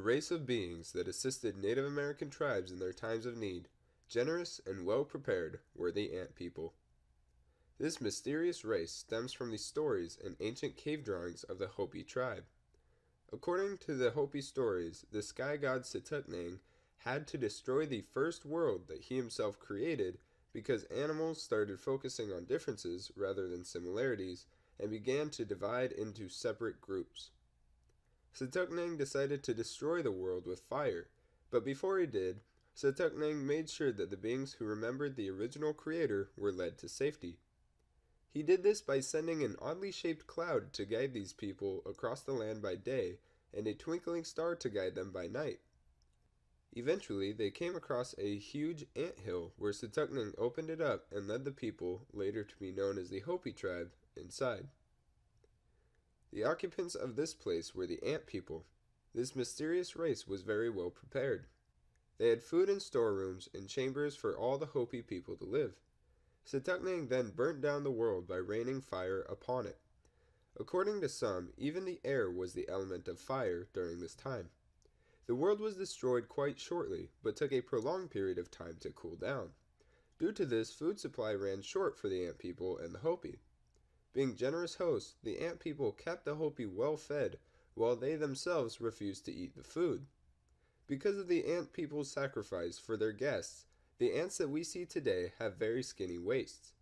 race of beings that assisted Native American tribes in their times of need. Generous and well prepared were the Ant People. This mysterious race stems from the stories and ancient cave drawings of the Hopi tribe. According to the Hopi stories, the sky god Setuknang had to destroy the first world that he himself created because animals started focusing on differences rather than similarities and began to divide into separate groups. Setuknang decided to destroy the world with fire, but before he did, Setuknang made sure that the beings who remembered the original creator were led to safety. He did this by sending an oddly shaped cloud to guide these people across the land by day and a twinkling star to guide them by night. Eventually, they came across a huge ant hill where Setuknang opened it up and led the people, later to be known as the Hopi tribe, inside. The occupants of this place were the Ant People. This mysterious race was very well prepared. They had food in storerooms and chambers for all the Hopi people to live. Setuknang then burnt down the world by raining fire upon it. According to some, even the air was the element of fire during this time. The world was destroyed quite shortly, but took a prolonged period of time to cool down. Due to this, food supply ran short for the Ant People and the Hopi. Being generous hosts, the Ant People kept the Hopi well fed, while they themselves refused to eat the food. Because of the Ant People's sacrifice for their guests, the ants that we see today have very skinny waists.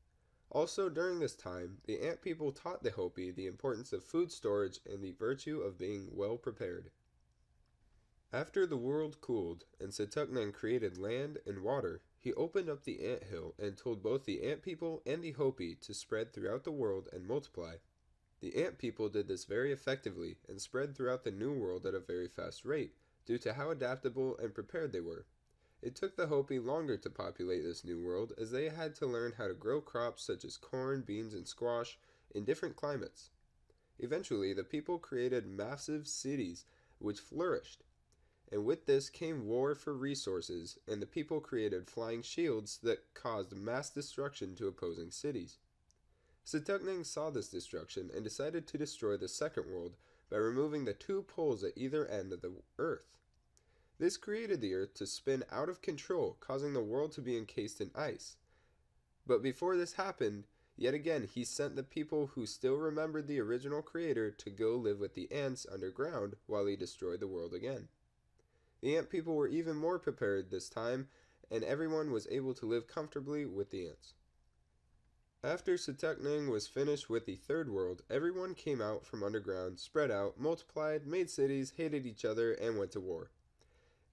Also during this time, the Ant People taught the Hopi the importance of food storage and the virtue of being well prepared. After the world cooled and Setuknang created land and water, he opened up the ant hill and told both the Ant People and the Hopi to spread throughout the world and multiply. The Ant People did this very effectively and spread throughout the New World at a very fast rate due to how adaptable and prepared they were. It took the Hopi longer to populate this new world as they had to learn how to grow crops such as corn, beans, and squash in different climates. Eventually, the people created massive cities which flourished. And with this came war for resources, and the people created flying shields that caused mass destruction to opposing cities. Setuknang saw this destruction and decided to destroy the second world by removing the two poles at either end of the earth. This created the earth to spin out of control, causing the world to be encased in ice. But before this happened, yet again he sent the people who still remembered the original creator to go live with the ants underground while he destroyed the world again. The Ant People were even more prepared this time, and everyone was able to live comfortably with the ants. After Setuknang was finished with the third world, everyone came out from underground, spread out, multiplied, made cities, hated each other, and went to war.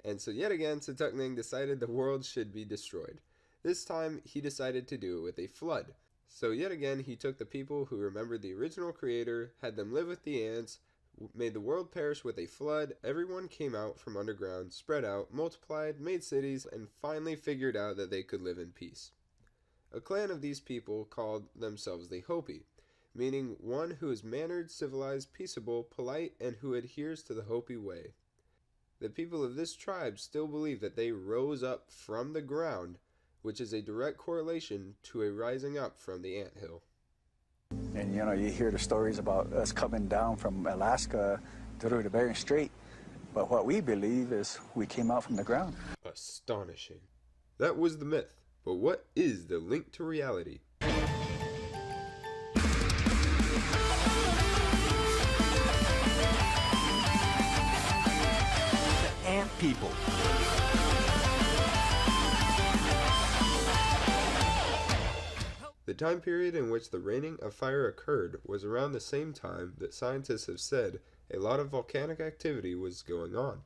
And so yet again, Setuknang decided the world should be destroyed. This time, he decided to do it with a flood. So yet again, he took the people who remembered the original creator, had them live with the ants, made the world perish with a flood. Everyone came out from underground, spread out, multiplied, made cities, and finally figured out that they could live in peace. A clan of these people called themselves the Hopi, meaning one who is mannered, civilized, peaceable, polite, and who adheres to the Hopi way. The people of this tribe still believe that they rose up from the ground, which is a direct correlation to a rising up from the anthill. And you hear the stories about us coming down from Alaska through the Bering Strait, but what we believe is we came out from the ground. Astonishing. That was the myth, but what is the link to reality? Ant People. The time period in which the raining of fire occurred was around the same time that scientists have said a lot of volcanic activity was going on.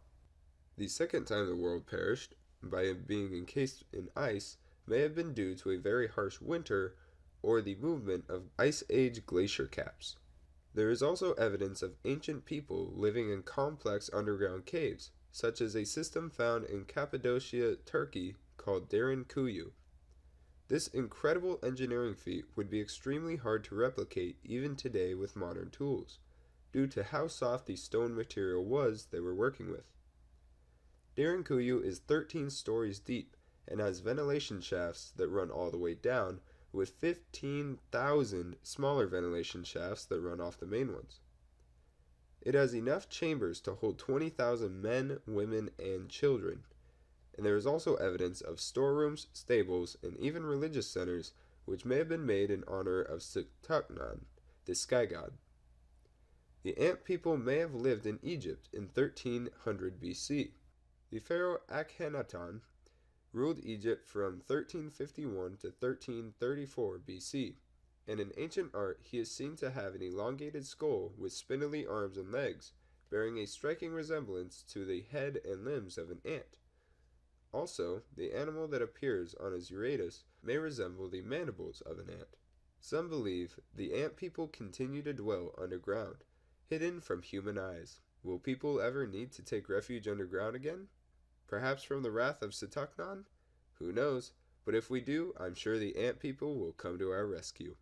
The second time the world perished, by being encased in ice, may have been due to a very harsh winter or the movement of Ice Age glacier caps. There is also evidence of ancient people living in complex underground caves, such as a system found in Cappadocia, Turkey, called Derin Kuyu. This incredible engineering feat would be extremely hard to replicate even today with modern tools, due to how soft the stone material was they were working with. Derin Kuyu is 13 stories deep and has ventilation shafts that run all the way down, with 15,000 smaller ventilation shafts that run off the main ones. It has enough chambers to hold 20,000 men, women, and children. And there is also evidence of storerooms, stables, and even religious centers, which may have been made in honor of Sutuknan, the sky god. The ant people may have lived in Egypt in 1300 BC. The pharaoh Akhenaton ruled Egypt from 1351 to 1334 BC, and in ancient art he is seen to have an elongated skull with spindly arms and legs, bearing a striking resemblance to the head and limbs of an ant. Also, the animal that appears on his uratus may resemble the mandibles of an ant. Some believe the ant people continue to dwell underground, hidden from human eyes. Will people ever need to take refuge underground again? Perhaps from the wrath of Sutuknan? Who knows? But if we do, I'm sure the ant people will come to our rescue.